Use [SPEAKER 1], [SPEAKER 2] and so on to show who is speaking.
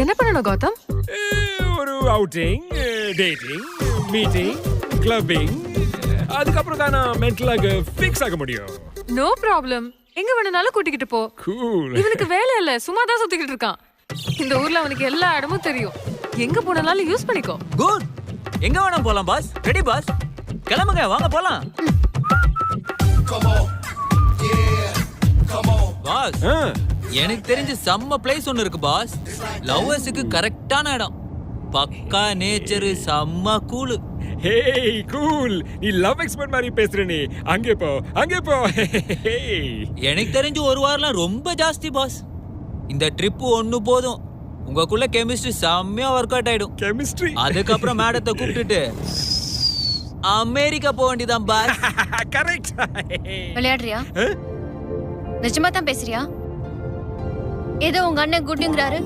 [SPEAKER 1] என்ன பண்ணணும் கௌதம்?
[SPEAKER 2] ஒரு அவுட்டிங், டேட்டிங், மீட்டிங், கிளப்பிங். அதுக்கப்புறம் தான் நான் மென்டலாக ஃபிக்ஸ் ஆக முடியும்.
[SPEAKER 1] No problem. எங்க வேணும்னாலும் கூட்டிக்கிட்டு போ.
[SPEAKER 2] கூல்.
[SPEAKER 1] இவனுக்கு வேலை இல்ல, சும்மா தான் சுத்திக்கிட்டு இருக்கான். இந்த ஊர்ல அவனுக்கு எல்லா இடமும் தெரியும். எங்க போனாலும் யூஸ் பண்ணிக்கோ.
[SPEAKER 3] குட். எங்க வேணா போலாம் பாஸ். Ready pass. கிளம்புங்க, வாங்க போலாம். பாஸ், எனக்கு தெரிஞ்ச செம்ம பிளேஸ் ஒன்னு இருக்கு பாஸ். லவ்வர்ஸுக்கு கரெக்டான இடம். பக்கா நேச்சர், செம்ம கூல்.
[SPEAKER 2] ஹேய் கூல், நீ லவ் எக்ஸ்பர்ட் மாதிரி பேசுற நீ. அங்கே போ, அங்கே போ.
[SPEAKER 3] எனக்கு தெரிஞ்சு ஒரு வாரம்லாம் ரொம்ப ஜாஸ்தி பாஸ். இந்த ட்ரிப் ஒண்ணு போதும். உங்களுக்குள்ள கெமிஸ்ட்ரி செம்மையா ஒர்க் அவுட் ஆயிடும்.
[SPEAKER 2] கெமிஸ்ட்ரி.
[SPEAKER 3] அதுக்கப்புறம் மேடத்தை கூப்பிட்டுட்டு அமெரிக்கா போக வேண்டியதான் பாஸ்.
[SPEAKER 2] கரெக்ட்.
[SPEAKER 4] விளையாடுறியா? நிஜமா தான் பேசுறியா? ஏதோ உங்க அண்ணன் குட்டுங்கிறாரு.